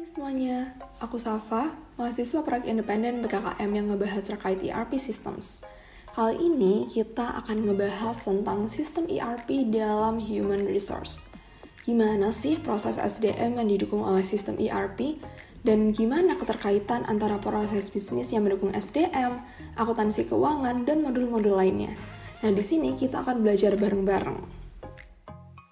Hai semuanya, aku Safa, mahasiswa proyek independen BKKM yang ngebahas terkait ERP Systems. Kali ini kita akan ngebahas tentang sistem ERP dalam Human Resource. Gimana sih proses SDM yang didukung oleh sistem ERP? Dan gimana keterkaitan antara proses bisnis yang mendukung SDM, akuntansi keuangan, dan modul-modul lainnya? Nah, di sini kita akan belajar bareng-bareng.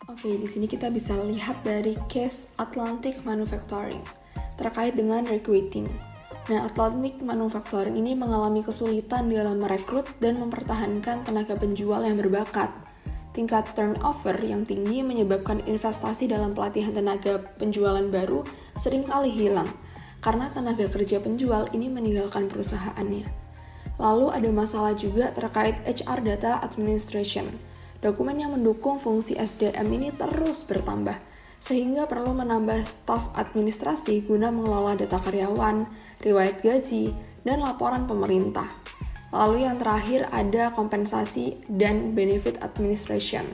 Oke, di sini kita bisa lihat dari case Atlantic Manufacturing terkait dengan recruiting. Nah, Atlantic Manufacturing ini mengalami kesulitan dalam merekrut dan mempertahankan tenaga penjual yang berbakat. Tingkat turnover yang tinggi menyebabkan investasi dalam pelatihan tenaga penjualan baru seringkali hilang, karena tenaga kerja penjual ini meninggalkan perusahaannya. Lalu ada masalah juga terkait HR Data Administration. Dokumen yang mendukung fungsi SDM ini terus bertambah, sehingga perlu menambah staf administrasi guna mengelola data karyawan, riwayat gaji, dan laporan pemerintah. Lalu yang terakhir ada kompensasi dan benefit administration.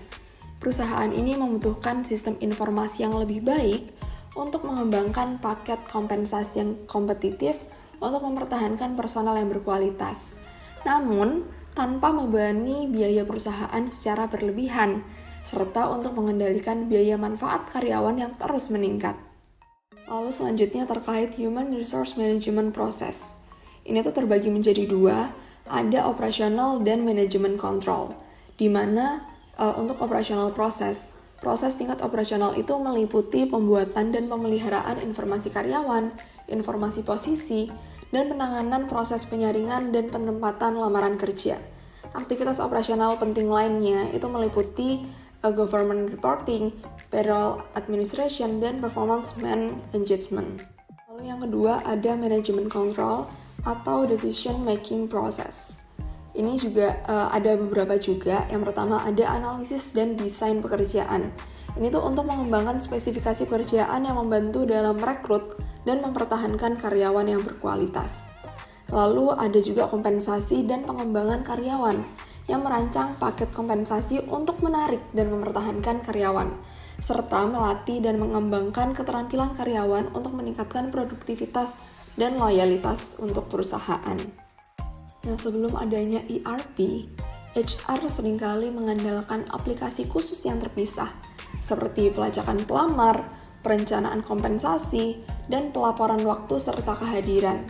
Perusahaan ini membutuhkan sistem informasi yang lebih baik untuk mengembangkan paket kompensasi yang kompetitif untuk mempertahankan personal yang berkualitas. Namun, tanpa membebani biaya perusahaan secara berlebihan, serta untuk mengendalikan biaya manfaat karyawan yang terus meningkat. Lalu selanjutnya terkait Human Resource Management Process. Ini tuh terbagi menjadi dua, ada operational dan management control, di mana untuk operational proses tingkat operasional itu meliputi pembuatan dan pemeliharaan informasi karyawan, informasi posisi, dan penanganan proses penyaringan dan penempatan lamaran kerja. Aktivitas operasional penting lainnya itu meliputi government reporting, payroll administration, dan performance engagement. Lalu yang kedua ada management control atau decision making process. Ini juga ada beberapa juga. Yang pertama ada analisis dan desain pekerjaan. Ini tuh untuk mengembangkan spesifikasi pekerjaan yang membantu dalam merekrut dan mempertahankan karyawan yang berkualitas. Lalu ada juga kompensasi dan pengembangan karyawan yang merancang paket kompensasi untuk menarik dan mempertahankan karyawan, serta melatih dan mengembangkan keterampilan karyawan untuk meningkatkan produktivitas dan loyalitas untuk perusahaan. Nah, sebelum adanya ERP, HR seringkali mengandalkan aplikasi khusus yang terpisah, seperti pelacakan pelamar, perencanaan kompensasi, dan pelaporan waktu serta kehadiran.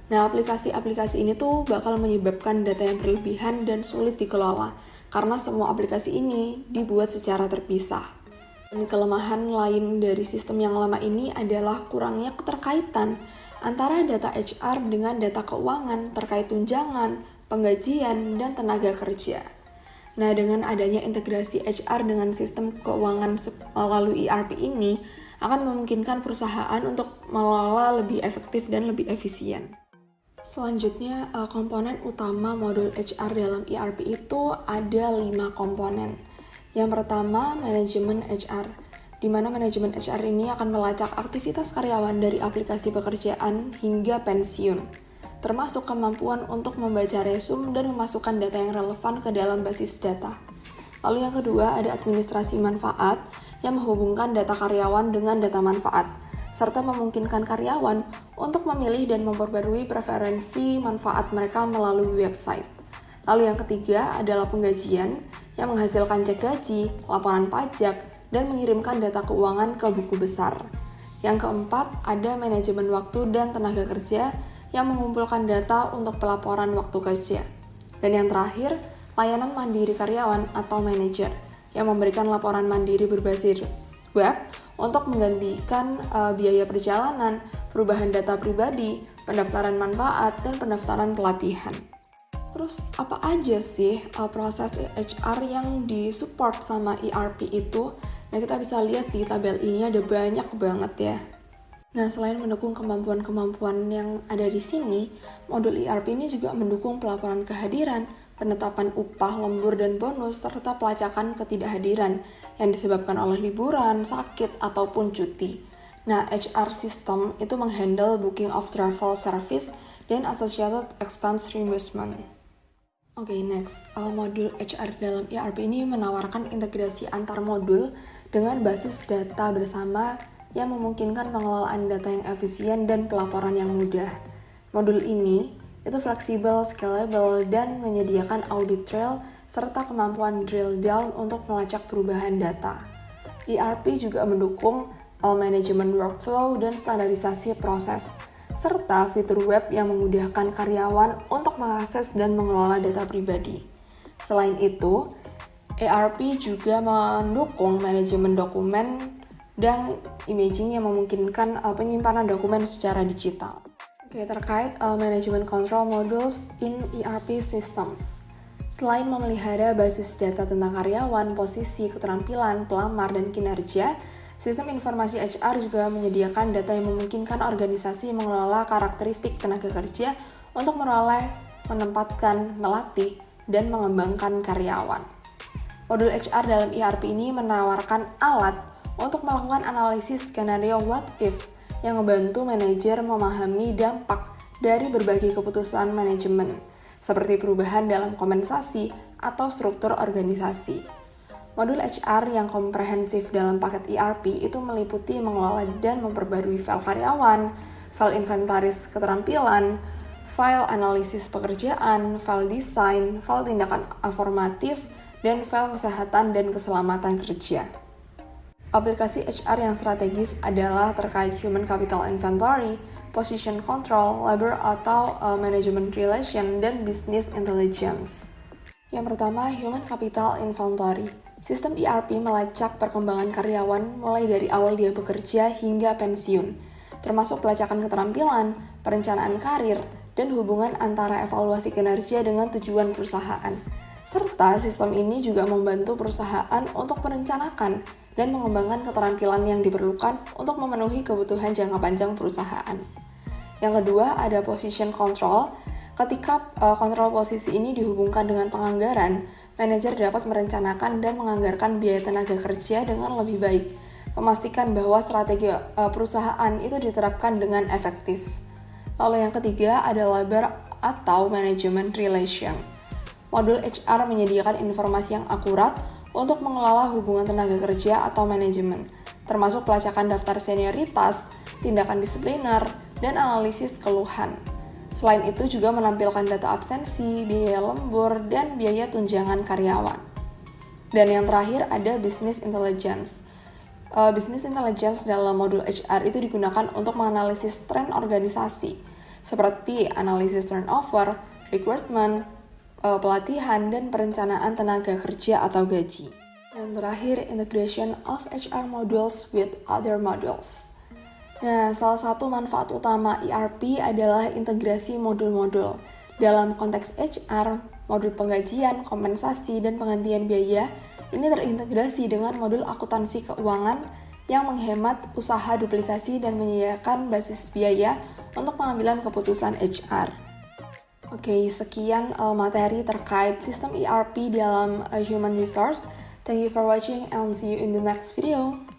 Nah, aplikasi-aplikasi ini tuh bakal menyebabkan data yang berlebihan dan sulit dikelola, karena semua aplikasi ini dibuat secara terpisah. Dan kelemahan lain dari sistem yang lama ini adalah kurangnya keterkaitan antara data HR dengan data keuangan terkait tunjangan, penggajian, dan tenaga kerja. Nah, dengan adanya integrasi HR dengan sistem keuangan melalui ERP ini akan memungkinkan perusahaan untuk mengelola lebih efektif dan lebih efisien. Selanjutnya, komponen utama modul HR dalam ERP itu ada 5 komponen. Yang pertama, manajemen HR, di mana manajemen HR ini akan melacak aktivitas karyawan dari aplikasi pekerjaan hingga pensiun, termasuk kemampuan untuk membaca resume dan memasukkan data yang relevan ke dalam basis data. Lalu yang kedua ada administrasi manfaat yang menghubungkan data karyawan dengan data manfaat, serta memungkinkan karyawan untuk memilih dan memperbarui preferensi manfaat mereka melalui website. Lalu yang ketiga adalah penggajian yang menghasilkan cek gaji, laporan pajak, dan mengirimkan data keuangan ke buku besar. Yang keempat ada manajemen waktu dan tenaga kerja yang mengumpulkan data untuk pelaporan waktu kerja. Dan yang terakhir, layanan mandiri karyawan atau manajer yang memberikan laporan mandiri berbasis web untuk menggantikan biaya perjalanan, perubahan data pribadi, pendaftaran manfaat, dan pendaftaran pelatihan. Terus apa aja sih proses HR yang disupport sama ERP itu? Nah, kita bisa lihat di tabel ini ada banyak banget ya. Nah, selain mendukung kemampuan-kemampuan yang ada di sini, modul ERP ini juga mendukung pelaporan kehadiran, penetapan upah, lembur, dan bonus, serta pelacakan ketidakhadiran yang disebabkan oleh liburan, sakit, ataupun cuti. Nah, HR system itu menghandle booking of travel service dan associated expense reimbursement. Oke, next. Modul HR dalam ERP ini menawarkan integrasi antar modul dengan basis data bersama yang memungkinkan pengelolaan data yang efisien dan pelaporan yang mudah. Modul ini itu fleksibel, scalable, dan menyediakan audit trail serta kemampuan drill down untuk melacak perubahan data. ERP juga mendukung manajemen workflow dan standarisasi proses, serta fitur web yang memudahkan karyawan untuk mengakses dan mengelola data pribadi. Selain itu, ERP juga mendukung manajemen dokumen dan imaging yang memungkinkan penyimpanan dokumen secara digital. Terkait manajemen control modules in ERP systems. Selain memelihara basis data tentang karyawan, posisi, keterampilan, pelamar, dan kinerja, sistem informasi HR juga menyediakan data yang memungkinkan organisasi mengelola karakteristik tenaga kerja untuk meroleh, menempatkan, melatih, dan mengembangkan karyawan. Modul HR dalam ERP ini menawarkan alat untuk melakukan analisis skenario what if yang membantu manajer memahami dampak dari berbagai keputusan manajemen, seperti perubahan dalam kompensasi atau struktur organisasi. Modul HR yang komprehensif dalam paket ERP itu meliputi mengelola dan memperbarui file karyawan, file inventaris keterampilan, file analisis pekerjaan, file desain, file tindakan formatif, dan file kesehatan dan keselamatan kerja. Aplikasi HR yang strategis adalah terkait Human Capital Inventory, Position Control, Labor atau Management Relation, dan Business Intelligence. Yang pertama, Human Capital Inventory. Sistem ERP melacak perkembangan karyawan mulai dari awal dia bekerja hingga pensiun, termasuk pelacakan keterampilan, perencanaan karir, dan hubungan antara evaluasi kinerja dengan tujuan perusahaan. Serta sistem ini juga membantu perusahaan untuk merencanakan dan mengembangkan keterampilan yang diperlukan untuk memenuhi kebutuhan jangka panjang perusahaan. Yang kedua, ada position control. Ketika kontrol posisi ini dihubungkan dengan penganggaran, manajer dapat merencanakan dan menganggarkan biaya tenaga kerja dengan lebih baik, memastikan bahwa strategi perusahaan itu diterapkan dengan efektif. Lalu yang ketiga, ada labor atau management relation. Modul HR menyediakan informasi yang akurat untuk mengelola hubungan tenaga kerja atau manajemen, termasuk pelacakan daftar senioritas, tindakan disipliner, dan analisis keluhan. Selain itu juga menampilkan data absensi, biaya lembur, dan biaya tunjangan karyawan. Dan yang terakhir ada business intelligence. Business intelligence dalam modul HR itu digunakan untuk menganalisis tren organisasi, seperti analisis turnover, recruitment, pelatihan, dan perencanaan tenaga kerja atau gaji. Dan terakhir, integration of HR modules with other modules. Nah, salah satu manfaat utama ERP adalah integrasi modul-modul. Dalam konteks HR, modul penggajian, kompensasi, dan penggantian biaya ini terintegrasi dengan modul akuntansi keuangan yang menghemat usaha duplikasi dan menyediakan basis biaya untuk pengambilan keputusan HR. Oke, sekian materi terkait sistem ERP dalam Human Resource. Thank you for watching and see you in the next video.